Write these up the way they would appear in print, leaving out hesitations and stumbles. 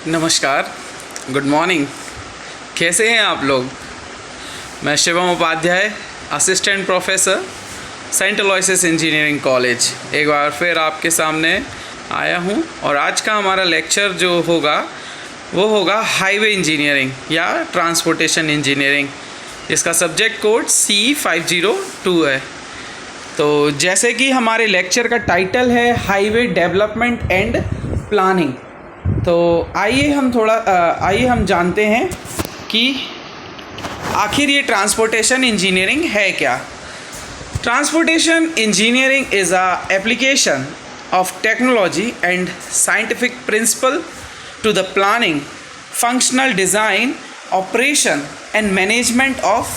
नमस्कार, good morning. कैसे हैं आप लोग? मैं Shivam Upadhyay, assistant professor, Saint Aloysius engineering college, एक बार फिर आपके सामने आया हूं। और आज का हमारा लेक्चर जो होगा वो होगा हाईवे इंजीनियरिंग या ट्रांसपोर्टेशन इंजीनियरिंग। इसका सब्जेक्ट कोड C502 है। तो जैसे कि हमारे लेक्चर का टाइटल है हाईवे डेवलपमेंट एंड प्लानिंग, तो आइए हम जानते हैं कि आखिर ये ट्रांसपोर्टेशन इंजीनियरिंग है क्या। Transportation engineering is a application of technology and scientific principle to the planning, functional design, operation and management of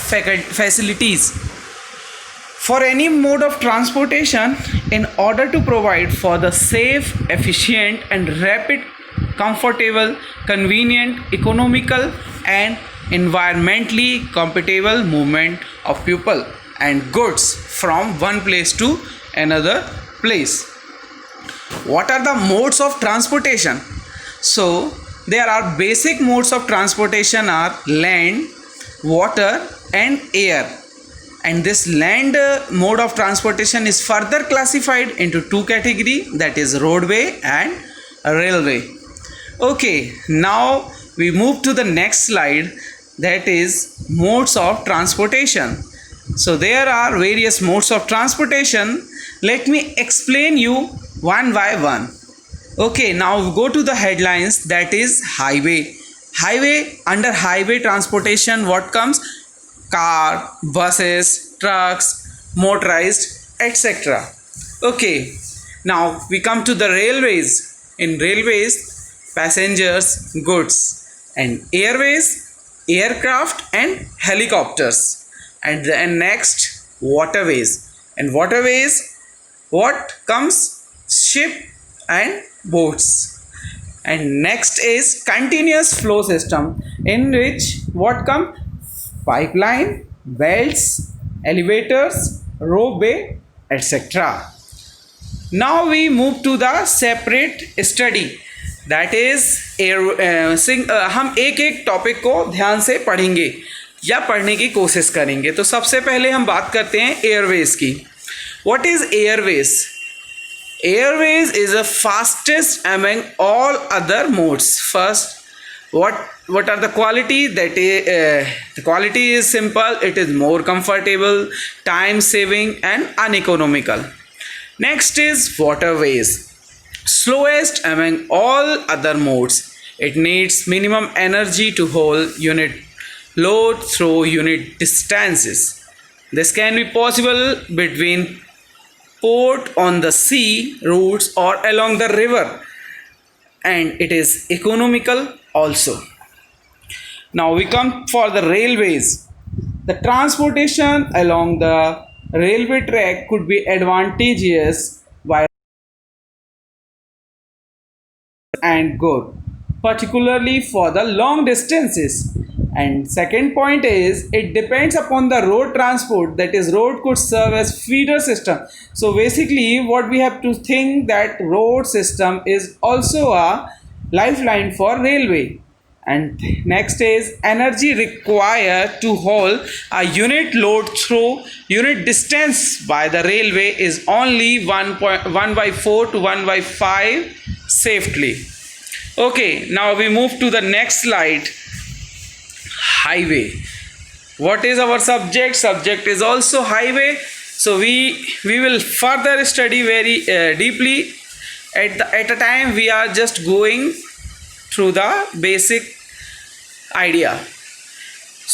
facilities for any mode of transportation in order to provide for the safe, efficient and rapid, comfortable, convenient, economical and environmentally compatible movement of people and goods from one place to another place. What are the modes of transportation? So there are basic modes of transportation are land, water and air, and this land mode of transportation is further classified into two categories, that is roadway and railway. Okay, now we move to the next slide, that is modes of transportation. So there are various modes of transportation. Let me explain you one by one. Okay, now we go to the headlines, that is highway. Under highway transportation what comes? Car, buses, trucks, motorized, etc. Okay, now we come to the railways. In railways, passengers, goods, and airways, aircraft and helicopters. And then next, waterways. And waterways, what comes? Ship and boats. And next is continuous flow system, in which what come? Pipeline, belts, elevators, roadway, etc. Now we move to the separate study, that is हम एक एक topic को ध्यान से पढ़ेंगे या पढ़ने की कोशिश करेंगे। तो सबसे पहले हम बात करते हैं एयरवेज की। What is airways? Airways is the fastest among all other modes. First, what are the quality? The quality is simple. It is more comfortable, time saving and uneconomical. Next is waterways. Slowest among all other modes. It needs minimum energy to hold unit load through unit distances. This can be possible between port on the sea routes or along the river, and it is economical also. Now we come for the railways. The transportation along the railway track could be advantageous while and good, particularly for the long distances. And second point is it depends upon the road transport, that is road could serve as feeder system. So basically what we have to think, that road system is also a lifeline for railway. And next is energy required to haul a unit load through unit distance by the railway is only 1/4 to 1/5 safely. Okay, now we move to the next slide. Highway. What is our subject is also highway. So we will further study very deeply. At a time we are just going through the basic idea.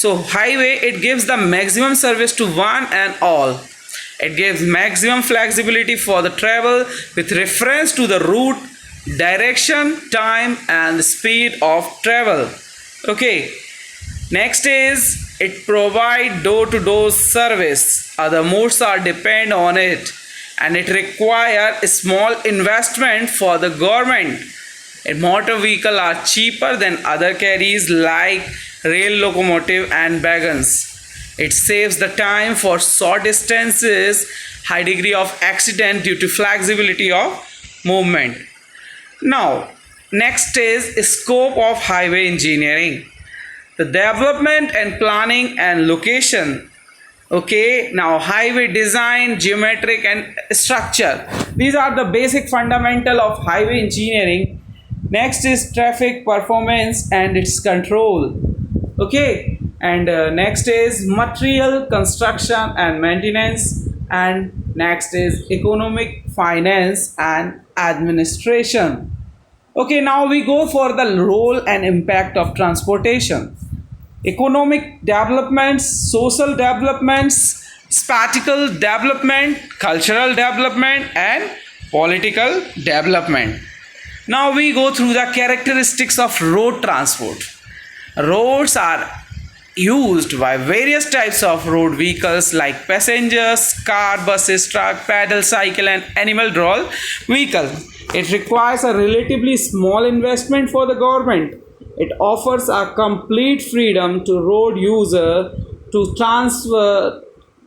So highway, it gives the maximum service to one and all. It gives maximum flexibility for the travel with reference to the route, direction, time and the speed of travel. Okay, next is it provide door-to-door service. Other modes are depend on it, and it require a small investment for the government. And motor vehicle are cheaper than other carries like rail locomotive and wagons. It saves the time for short distances, high degree of accident due to flexibility of movement. Now Next is scope of highway engineering, the development and planning and location. Okay, now highway design, geometric and structure. These are the basic fundamental of highway engineering. Next is traffic performance and its control. Okay, and next is material construction and maintenance, and next is economic finance and administration. Okay, now we go for the role and impact of transportation. Economic developments, social developments, spatial development, cultural development, and political development. Now we go through the characteristics of road transport. Roads are used by various types of road vehicles like passengers, car, buses, truck, pedal, cycle, and animal drawn vehicle. It requires a relatively small investment for the government. It offers a complete freedom to road user to transfer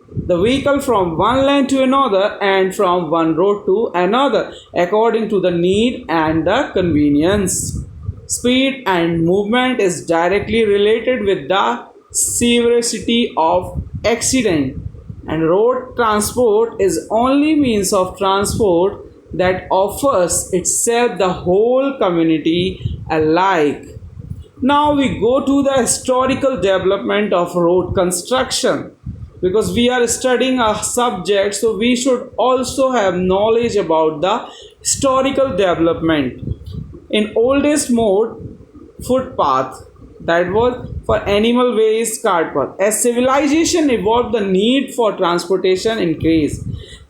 the vehicle from one lane to another and from one road to another according to the need and the convenience. Speed and movement is directly related with the severity of accident, and road transport is only means of transport that offers itself the whole community alike. Now we go to the historical development of road construction, because we are studying a subject, so we should also have knowledge about the historical development. In oldest mode, footpath, that was for animal ways, cart path. As civilization evolved, the need for transportation increased.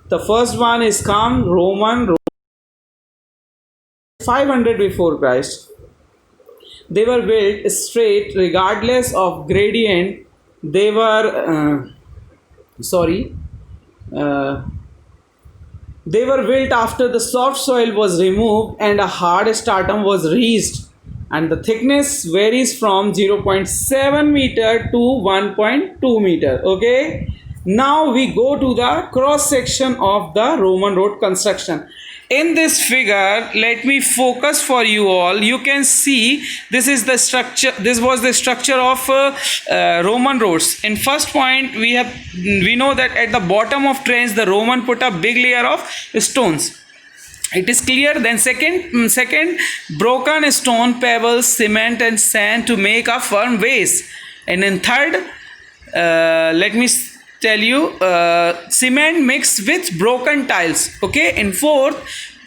The first one is come Roman 500 before Christ. They were built straight regardless of gradient. They were they were built after the soft soil was removed and a hard stratum was reached, and the thickness varies from 0.7 meter to 1.2 meter. Okay, now we go to the cross section of the Roman road construction. In this figure, let me focus for you all. You can see this is the structure. This was the structure of Roman roads. In first point, we know that at the bottom of trench, the Roman put a big layer of stones. It is clear. Then second, broken stone, pebbles, cement, and sand to make a firm base. And in third, let me tell you, cement mixed with broken tiles. Okay, in fourth,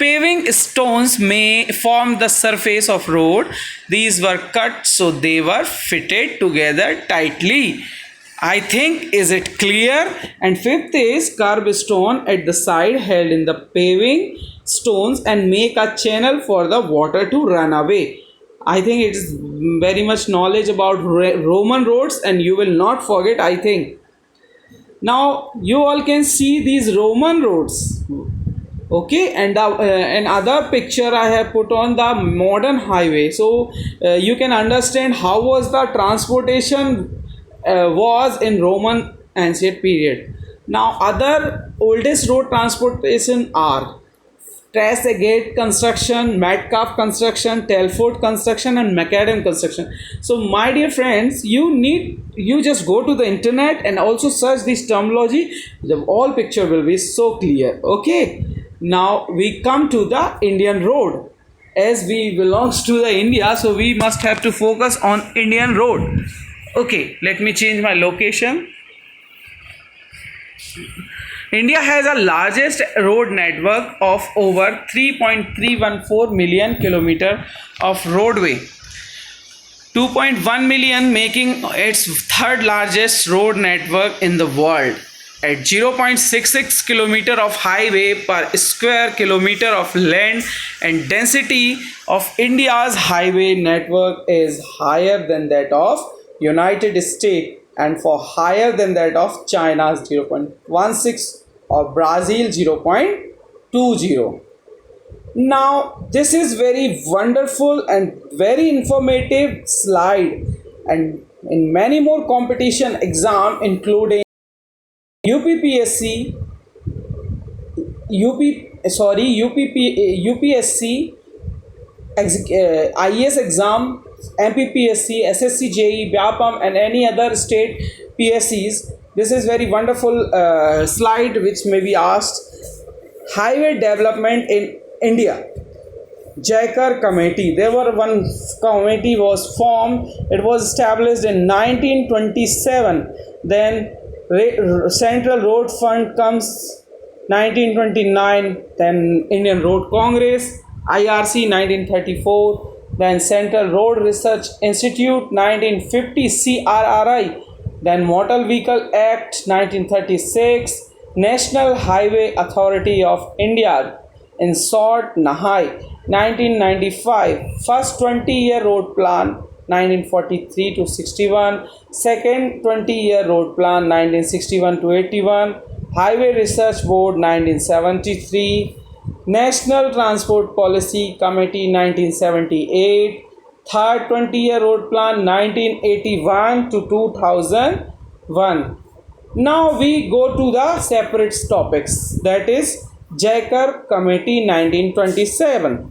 paving stones may form the surface of road. These were cut so they were fitted together tightly. I think, is it clear? And fifth is curb stone at the side held in the paving stones and make a channel for the water to run away. I think it is very much knowledge about Roman roads, and you will not forget, I think. Now you all can see these Roman roads. Okay, and another picture I have put on the modern highway, so you can understand how was the transportation was in Roman ancient period. Now other oldest road transportation are Trace-a-Gate construction, Metcalfe construction, Telford construction, and Macadam construction. So my dear friends, you just go to the internet and also search this terminology. The all picture will be so clear. Okay, now we come to the Indian road. As we belongs to the India, so we must have to focus on Indian road. Okay, let me change my location. India has a largest road network of over 3.314 million kilometer of roadway, 2.1 million making its third largest road network in the world. At 0.66 kilometer of highway per square kilometer of land, and density of India's highway network is higher than that of United States, and for higher than that of China's 0.16 or Brazil 0.20. Now this is very wonderful and very informative slide, and in many more competition exam including UPSC, UPSC, IAS exam, MPPSC, SSC, JE, BAPAM, and any other state PSCs. This is very wonderful slide which may be asked. Highway development in India. JICAR committee. There were one committee was formed. It was established in 1927. Then Central Road Fund comes 1929. Then Indian Road Congress, IRC 1934. Then Central Road Research Institute 1950, CRRI. Then Motor Vehicle Act 1936. National Highway Authority of India, in short NHAI, 1995. First 20-year road plan 1943 to 61. Second 20-year road plan 1961 to 81. Highway Research Board 1973. National Transport Policy Committee 1978. Third 20-year road plan 1981 to 2001. Now we go to the separate topics, that is JICAR Committee 1927.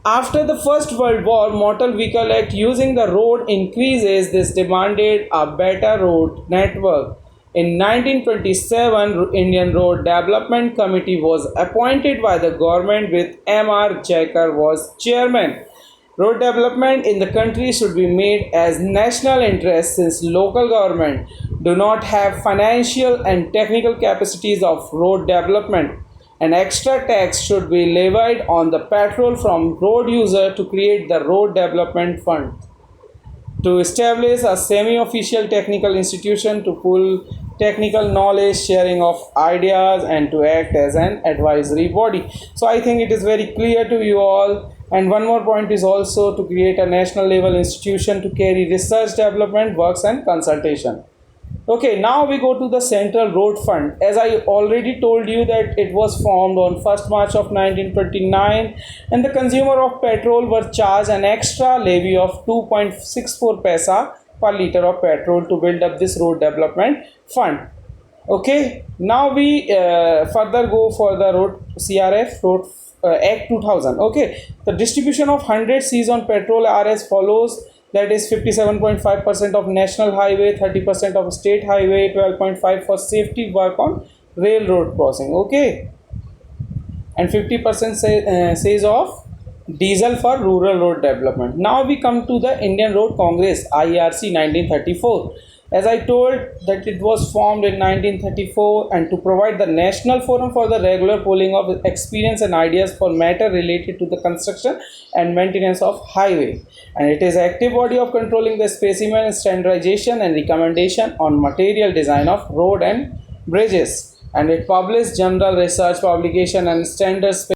After the First World War, Motor Vehicle Act using the road increases. This demanded a better road network. In 1927, Indian Road Development Committee was appointed by the government with M.R. JICAR was chairman. Road development in the country should be made as national interest since local government do not have financial and technical capacities of road development. An extra tax should be levied on the petrol from road user to create the Road Development Fund. To establish a semi-official technical institution to pull technical knowledge, sharing of ideas, and to act as an advisory body. So I think it is very clear to you all. And one more point is also to create a national level institution to carry research, development, works and consultation. Okay, now we go to the Central Road Fund. As I already told you that it was formed on 1st March of 1929 and the consumer of petrol were charged an extra levy of 2.64 paisa per liter of petrol to build up this road development fund. Okay, now we further go for the road CRF road Act 2000. Okay, the distribution of 100 Cs on petrol are as follows. That is 57.5% of national highway, 30% of state highway, 12.5% for safety work on railroad crossing. Okay, and 50% says of diesel for rural road development. Now we come to the Indian Road Congress, IRC 1934. As I told that it was formed in 1934 and to provide the national forum for the regular pooling of experience and ideas for matter related to the construction and maintenance of highway. And it is active body of controlling the specimen standardization and recommendation on material design of road and bridges. And it published general research publication and standards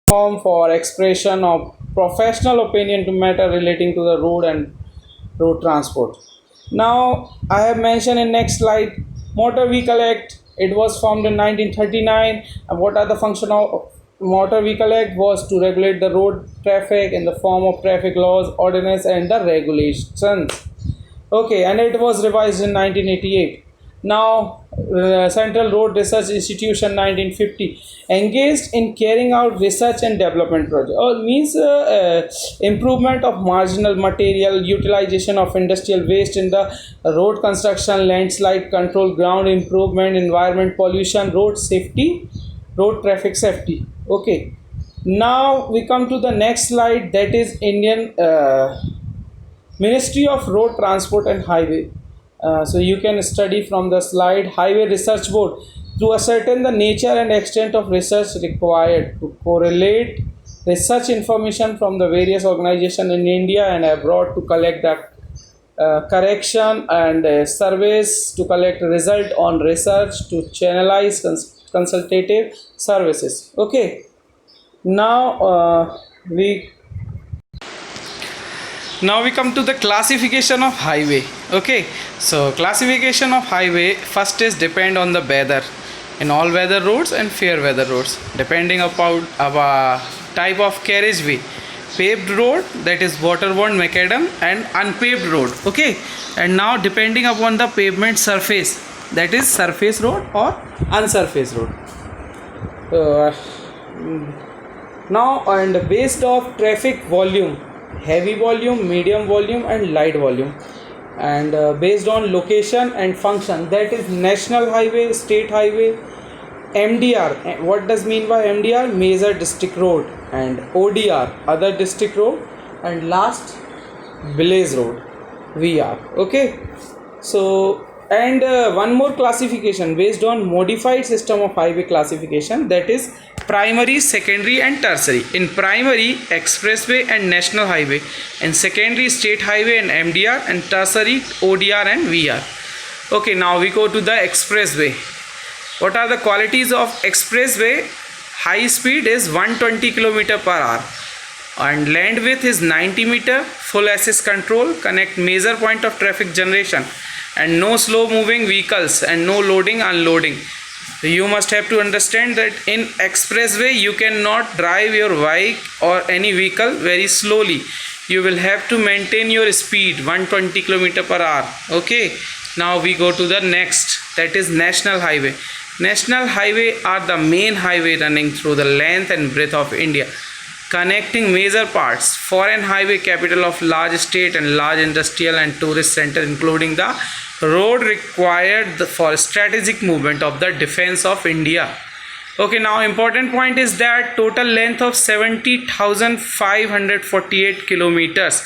form for expression of professional opinion to matter relating to the road and road transport. Now I have mentioned in next slide Motor Vehicle Act. It was formed in 1939. And what are the function of Motor Vehicle Act was to regulate the road traffic in the form of traffic laws, ordinance and the regulations. Okay, and it was revised in 1988. Now Central Road Research Institution 1950 engaged in carrying out research and development project. Means improvement of marginal material, utilization of industrial waste in the road construction, landslide control, ground improvement, environment pollution, road safety, road traffic safety. Okay, now we come to the next slide, that is Indian Ministry of Road Transport and Highway. So you can study from the slide. Highway Research Board to ascertain the nature and extent of research required to correlate research information from the various organizations in India and abroad to collect the correction and surveys to collect result on research to channelize consultative services. Okay, now we come to the classification of highway. Okay, so classification of highway first is depend on the weather in all weather roads and fair weather roads, depending upon our type of carriageway. Paved road, that is waterborne macadam, and unpaved road. Okay, and now depending upon the pavement surface, that is surface road or unsurfaced road. Now, and based of traffic volume, heavy volume, medium volume, and light volume, and based on location and function, that is national highway, state highway, MDR. What does mean by MDR? Major district road, and ODR, other district road, and last village road, VR. Okay, so and one more classification based on modified system of highway classification, that is primary, secondary, and tertiary. In primary, expressway and national highway, in secondary, state highway and MDR, and tertiary, ODR and VR. Okay, now we go to the expressway. What are the qualities of expressway? High speed is 120 km per hour, and land width is 90 meter, full access control, connect major point of traffic generation, and no slow moving vehicles, and no loading unloading. So you must have to understand that in expressway you cannot drive your bike or any vehicle very slowly. You will have to maintain your speed 120 km per hour. Okay, now we go to the next, that is national highway. National highway are the main highway running through the length and breadth of India, connecting major parts. Foreign highway, capital of large state and large industrial and tourist center, including the road required for strategic movement of the defense of India. Okay, now important point is that total length of 70,548 kilometers.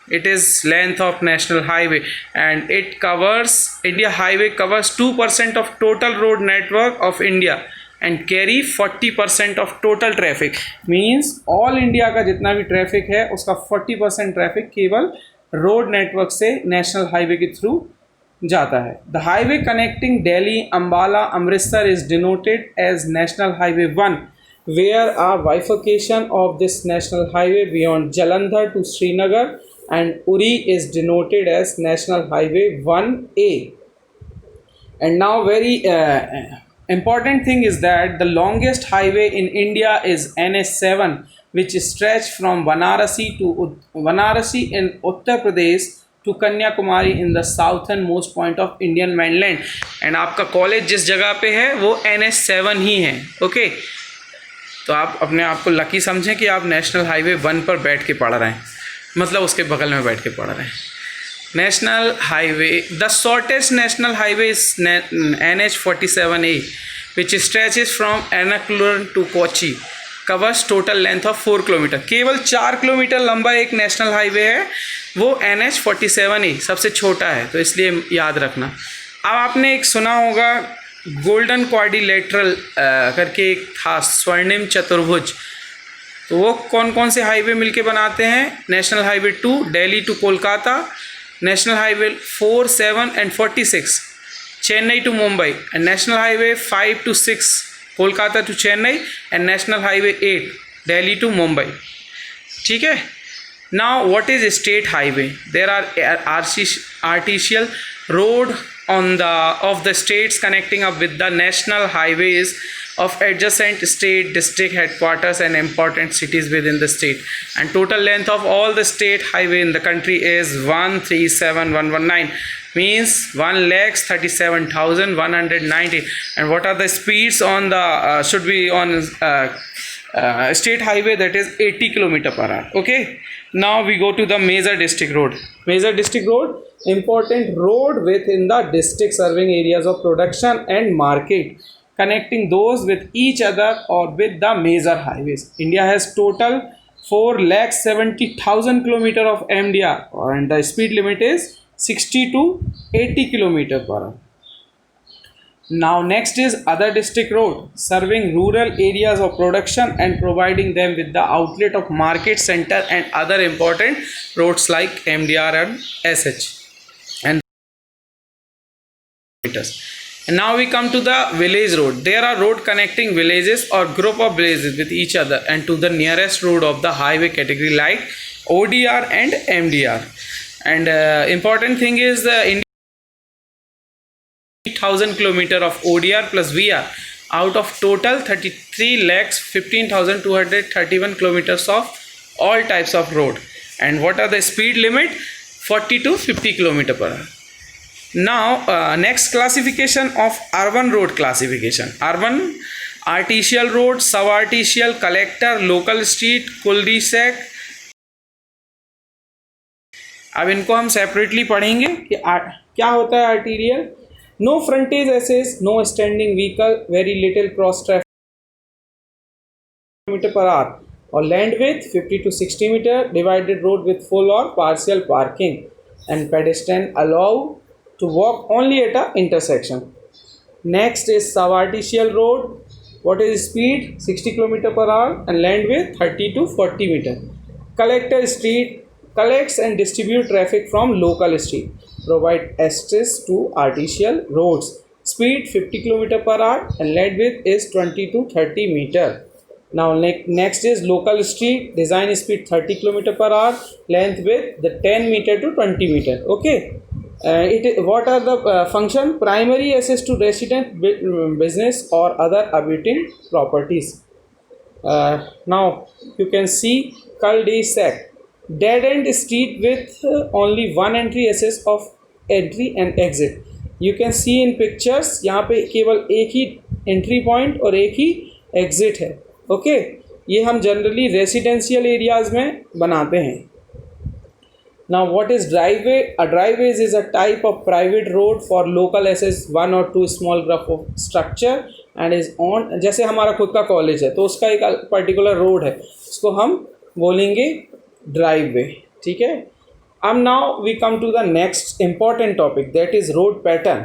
It is length of national highway, and it covers, India highway covers 2% of total road network of India and carry 40% of total traffic. Means all India का जितना भी traffic है उसका 40% traffic केवल road network से national highway के through जाता है. The highway connecting Delhi, Ambala, Amritsar is denoted as national highway 1, where a bifurcation of this national highway beyond Jalandhar to Srinagar and Uri is denoted as National Highway 1A. And now very important thing is that the longest highway in India is NH7, which is stretched from Varanasi in Uttar Pradesh to Kanyakumari in the southernmost point of Indian mainland. And आपका college जिस जगह पे है वो NH7 ही है. Okay, तो आप अपने आप को लकी समझें कि आप नेशनल हाईवे 1 पर बैठ के पढ़ रहे हैं, मतलब उसके बगल में बैठ के पढ़ रहे हैं. National highway, the shortest national highway is NH47A, which stretches from Ernakulam to Kochi, covers total length of 4 kilometre. केवल 4 किलोमीटर लंबा एक नेशनल हाईवे है, वो NH47A सबसे छोटा है, तो इसलिए याद रखना. अब आपने एक सुना होगा गोल्डन क्वाड्रिलेटरल करके एक था, स्वर्णिम चतुर्भुज. तो वो कौन कौन से हाईवे मिलके बनाते हैं? National highway 2 Delhi to Kolkata, national highway 4, 7 and 46 Chennai to Mumbai, and national highway 5 to 6 Kolkata to Chennai, and national highway 8 Delhi to Mumbai. ठीक है. Now what is state highway? There are artificial road on the states connecting up with the national highways of adjacent state, district headquarters and important cities within the state, and total length of all the state highway in the country is 137,119, means 1,37,190. And what are the speeds on the should be on state highway? That is 80 km per hour. Okay, now we go to the major district road. Major district road, important road within the district serving areas of production and market, connecting those with each other or with the major highways. India has total 4,70,000 km of MDR, and the speed limit is 60 to 80 km per hour. Now next is other district road, serving rural areas of production and providing them with the outlet of market center and other important roads like MDR and SH. And now we come to the village road. There are road connecting villages or group of villages with each other and to the nearest road of the highway category like ODR and MDR. And important thing is the 1,000 km of ODR plus VR out of total 33,15,231 kilometers of all types of road. And what are the speed limit? 40 to 50 km per hour. Now next classification of urban road classification. Arterial road, sub arterial, collector, local street, cul-de-sac. अब इनको हम separately पढ़ेंगे कि क्या होता है arterial. No frontage access, no standing vehicle, very little cross traffic meter per hour और land with 50 to 60 meter, divided road with full और partial parking and pedestrian allow to walk only at a intersection. Next is subartificial road. What is speed? 60 km per hour and land width 30 to 40 meter. Collector street collects and distribute traffic from local street. Provide access to arterial roads. Speed 50 km per hour and land width is 20 to 30 meter. Now next is local street. Design speed 30 km per hour, length width the 10 meter to 20 meter. Okay. What are the function? Primary access to resident, business or other abutting properties. Now you can see cul-de-sac, dead end street with only one entry access of entry and exit. You can see in pictures यहाँ पे केवल एक ही entry point और एक ही exit है. Okay, ये हम generally residential areas में बनाते हैं. Now what is driveway? A driveway is a type of private road for local access, one or two small group of structure and is on, जैसे हमारा खुद का कॉलेज है तो उसका एक पर्टिकुलर रोड है, उसको हम बोलेंगे ड्राइववे. ठीक है. अब now we come to the next important topic, that is road pattern.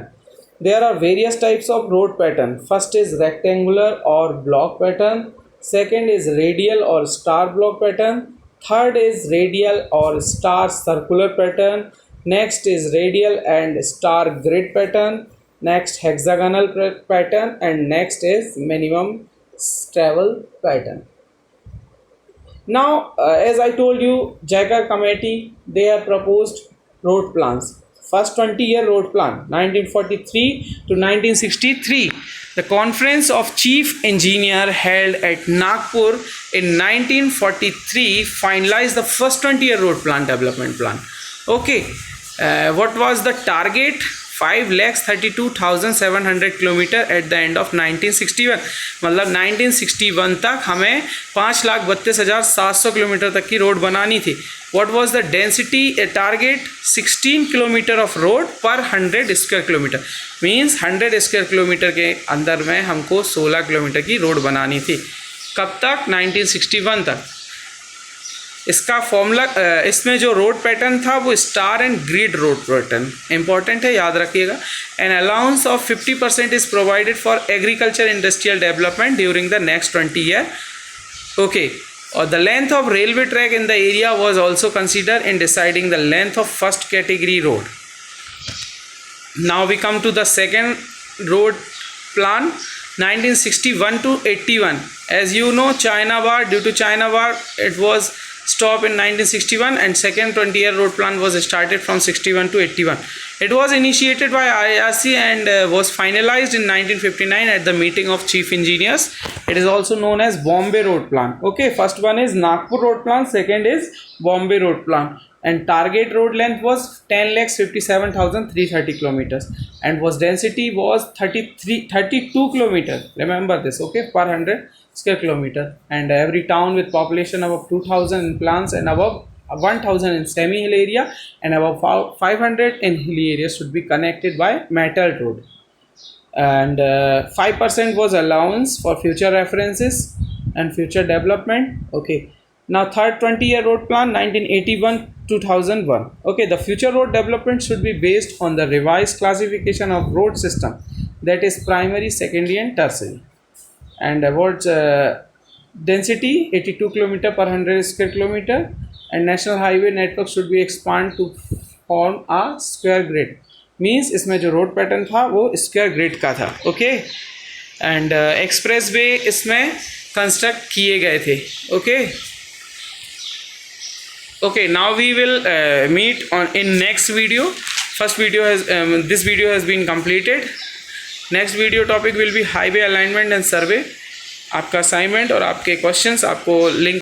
There are various types of road pattern. First is rectangular और block pattern. Second is radial और star block pattern. Third is radial or star circular pattern. Next is radial and star grid pattern. Next hexagonal pattern and next is minimum travel pattern. Now as I told you, JICA committee, they have proposed road plans. First 20-year road plan 1943 to 1963. The Conference of Chief Engineer held at Nagpur in 1943 finalized the first 20-year road plan development plan. Okay, what was the target? 5,32,700 kilometre at the end of 1961. मतलब 1961 तक हमें 5,32,700 kilometre तक की road बनानी थी. What was the density target? 16 kilometre of road पर 100 square kilometre. Means 100 square kilometre के अंदर में हमको 16 किलोमीटर की रोड बनानी थी. कब तक? 1961 तक. इसका फॉर्मूला, इसमें जो रोड पैटर्न था वो star and grid road pattern important है, याद रखिएगा. An allowance of 50% is provided for agriculture industrial development during the next 20 year. Okay. और the length of railway track in the area was also consider in deciding the length of first category road. Now we come to the second road plan 1961 to 81. As you know, China war, due to China war it was stopped in 1961 and second 20-year road plan was started from 61 to 81. It was initiated by IRC and was finalized in 1959 at the meeting of chief engineers. It is also known as Bombay road plan. Okay, first one is Nagpur road plan, second is Bombay road plan, and target road length was 10,57,330 kilometers and was density was 32 kilometers. Remember this, okay, per 100 square kilometer, and every town with population above 2,000 in plains and above 1,000 in semi-hill area and above 500 in hilly areas should be connected by metal road. And 5% was allowance for future references and future development. Okay. Now third 20-year road plan 1981-2001. Okay, the future road development should be based on the revised classification of road system, that is primary, secondary and tertiary. And about density 82 km per 100 square kilometer, and national highway network should be expanded to form a square grid. Means इसमें जो road pattern था वो square grid का था. Okay, and expressway इसमें construct किए गए थे. Okay. Okay, now we will meet on in next video. First video has this video has been completed. Next video topic will be highway alignment and survey. आपका assignment और आपके questions आपको link